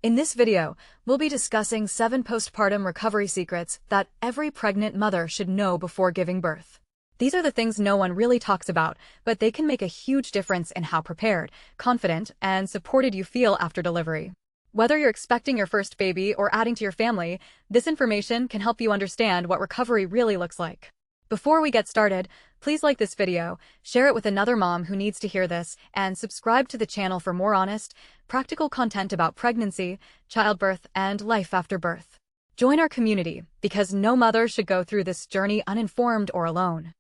In this video, we'll be discussing 7 postpartum recovery secrets that every pregnant mother should know before giving birth. These are the things no one really talks about, but they can make a huge difference in how prepared, confident, and supported you feel after delivery. Whether you're expecting your first baby or adding to your family, this information can help you understand what recovery really looks like. Before we get started, please like this video, share it with another mom who needs to hear this, and subscribe to the channel for more honest, practical content about pregnancy, childbirth, and life after birth. Join our community, because no mother should go through this journey uninformed or alone.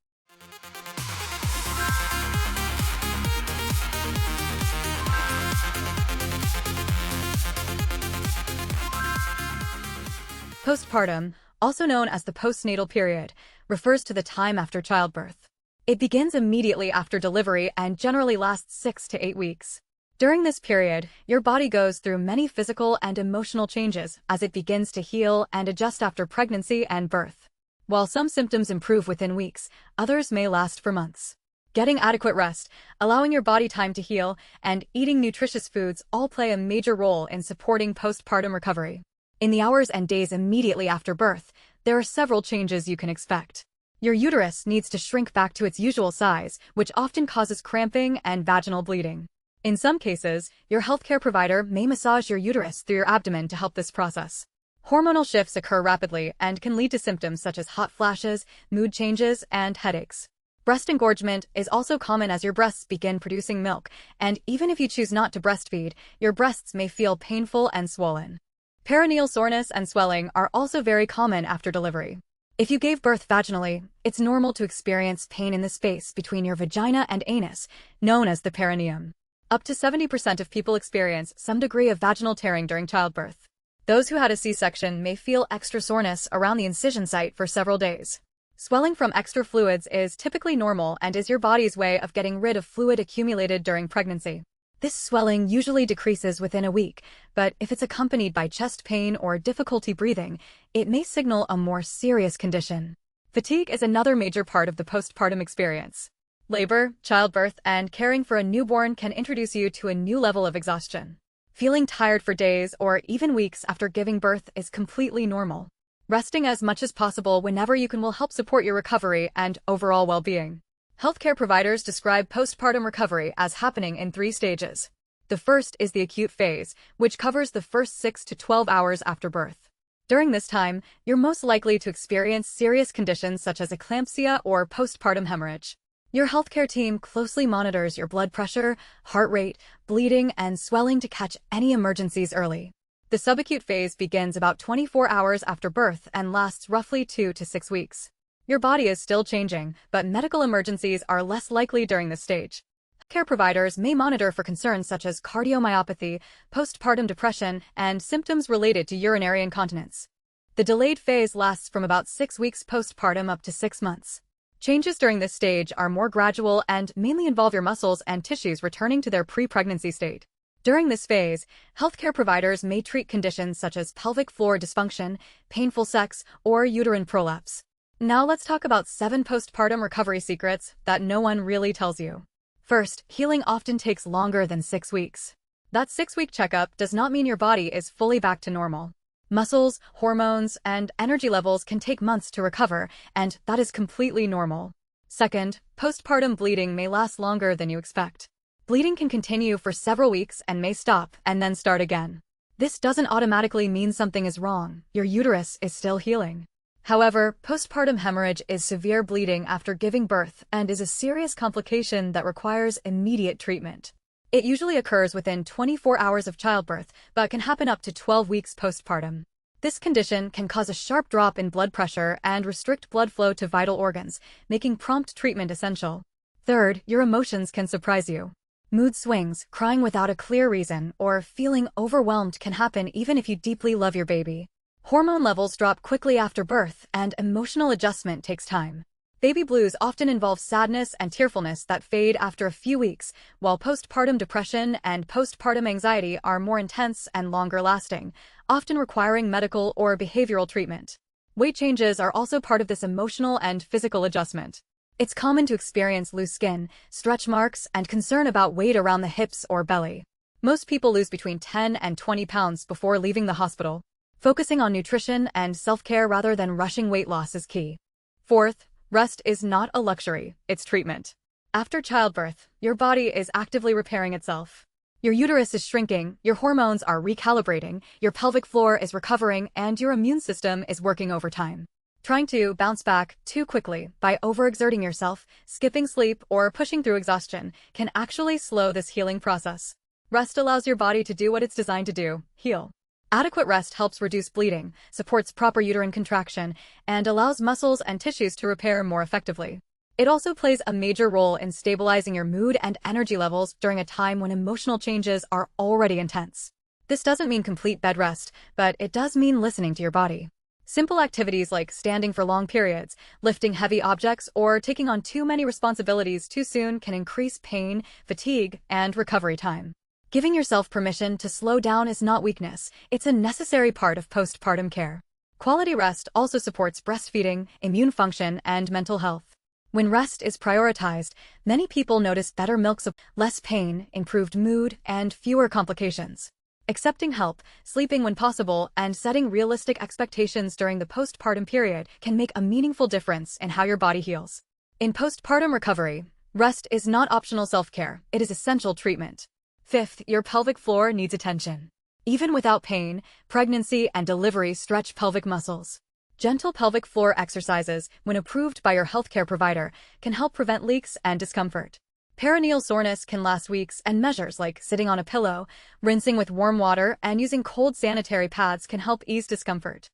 Postpartum, also known as the postnatal period, refers to the time after childbirth. It begins immediately after delivery and generally lasts 6 to 8 weeks. During this period, your body goes through many physical and emotional changes as it begins to heal and adjust after pregnancy and birth. While some symptoms improve within weeks, others may last for months. Getting adequate rest, allowing your body time to heal, and eating nutritious foods all play a major role in supporting postpartum recovery. In the hours and days immediately after birth, there are several changes you can expect. Your uterus needs to shrink back to its usual size, which often causes cramping and vaginal bleeding. In some cases, your healthcare provider may massage your uterus through your abdomen to help this process. Hormonal shifts occur rapidly and can lead to symptoms such as hot flashes, mood changes, and headaches. Breast engorgement is also common as your breasts begin producing milk, and even if you choose not to breastfeed, your breasts may feel painful and swollen. Perineal soreness and swelling are also very common after delivery. If you gave birth vaginally, it's normal to experience pain in the space between your vagina and anus, known as the perineum. Up to 70% of people experience some degree of vaginal tearing during childbirth. Those who had a C-section may feel extra soreness around the incision site for several days. Swelling from extra fluids is typically normal and is your body's way of getting rid of fluid accumulated during pregnancy. This swelling usually decreases within a week, but if it's accompanied by chest pain or difficulty breathing, it may signal a more serious condition. Fatigue is another major part of the postpartum experience. Labor, childbirth, and caring for a newborn can introduce you to a new level of exhaustion. Feeling tired for days or even weeks after giving birth is completely normal. Resting as much as possible whenever you can will help support your recovery and overall well-being. Healthcare providers describe postpartum recovery as happening in 3 stages. The first is the acute phase, which covers the first 6 to 12 hours after birth. During this time, you're most likely to experience serious conditions such as eclampsia or postpartum hemorrhage. Your healthcare team closely monitors your blood pressure, heart rate, bleeding, and swelling to catch any emergencies early. The subacute phase begins about 24 hours after birth and lasts roughly 2 to 6 weeks. Your body is still changing, but medical emergencies are less likely during this stage. Care providers may monitor for concerns such as cardiomyopathy, postpartum depression, and symptoms related to urinary incontinence. The delayed phase lasts from about 6 weeks postpartum up to 6 months. Changes during this stage are more gradual and mainly involve your muscles and tissues returning to their pre-pregnancy state. During this phase, healthcare providers may treat conditions such as pelvic floor dysfunction, painful sex, or uterine prolapse. Now let's talk about 7 postpartum recovery secrets that no one really tells you. First, healing often takes longer than 6 weeks. That 6-week checkup does not mean your body is fully back to normal. Muscles, hormones, and energy levels can take months to recover, and that is completely normal. Second, postpartum bleeding may last longer than you expect. Bleeding can continue for several weeks and may stop and then start again. This doesn't automatically mean something is wrong. Your uterus is still healing. However, postpartum hemorrhage is severe bleeding after giving birth and is a serious complication that requires immediate treatment. It usually occurs within 24 hours of childbirth, but can happen up to 12 weeks postpartum. This condition can cause a sharp drop in blood pressure and restrict blood flow to vital organs, making prompt treatment essential. Third, your emotions can surprise you. Mood swings, crying without a clear reason, or feeling overwhelmed can happen even if you deeply love your baby. Hormone levels drop quickly after birth, and emotional adjustment takes time. Baby blues often involve sadness and tearfulness that fade after a few weeks, while postpartum depression and postpartum anxiety are more intense and longer-lasting, often requiring medical or behavioral treatment. Weight changes are also part of this emotional and physical adjustment. It's common to experience loose skin, stretch marks, and concern about weight around the hips or belly. Most people lose between 10 and 20 pounds before leaving the hospital. Focusing on nutrition and self-care rather than rushing weight loss is key. Fourth, rest is not a luxury, it's treatment. After childbirth, your body is actively repairing itself. Your uterus is shrinking, your hormones are recalibrating, your pelvic floor is recovering, and your immune system is working overtime. Trying to bounce back too quickly by overexerting yourself, skipping sleep, or pushing through exhaustion can actually slow this healing process. Rest allows your body to do what it's designed to do, heal. Adequate rest helps reduce bleeding, supports proper uterine contraction, and allows muscles and tissues to repair more effectively. It also plays a major role in stabilizing your mood and energy levels during a time when emotional changes are already intense. This doesn't mean complete bed rest, but it does mean listening to your body. Simple activities like standing for long periods, lifting heavy objects, or taking on too many responsibilities too soon can increase pain, fatigue, and recovery time. Giving yourself permission to slow down is not weakness, it's a necessary part of postpartum care. Quality rest also supports breastfeeding, immune function, and mental health. When rest is prioritized, many people notice better milk supply, less pain, improved mood, and fewer complications. Accepting help, sleeping when possible, and setting realistic expectations during the postpartum period can make a meaningful difference in how your body heals. In postpartum recovery, rest is not optional self-care, it is essential treatment. Fifth, your pelvic floor needs attention. Even without pain, pregnancy and delivery stretch pelvic muscles. Gentle pelvic floor exercises, when approved by your healthcare provider, can help prevent leaks and discomfort. Perineal soreness can last weeks, and measures like sitting on a pillow, rinsing with warm water, and using cold sanitary pads can help ease discomfort.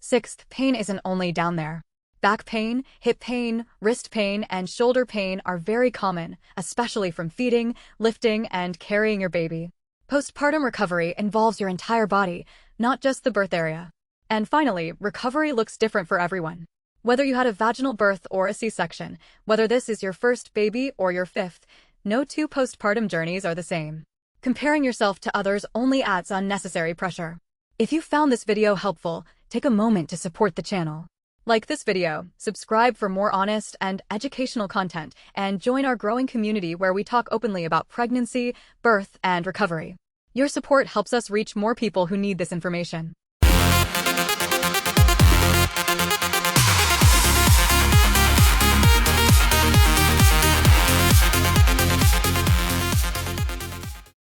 Sixth, pain isn't only down there. Back pain, hip pain, wrist pain, and shoulder pain are very common, especially from feeding, lifting, and carrying your baby. Postpartum recovery involves your entire body, not just the birth area. And finally, recovery looks different for everyone. Whether you had a vaginal birth or a C-section, whether this is your first baby or your fifth, no two postpartum journeys are the same. Comparing yourself to others only adds unnecessary pressure. If you found this video helpful, take a moment to support the channel. Like this video, subscribe for more honest and educational content, and join our growing community where we talk openly about pregnancy, birth, and recovery. Your support helps us reach more people who need this information.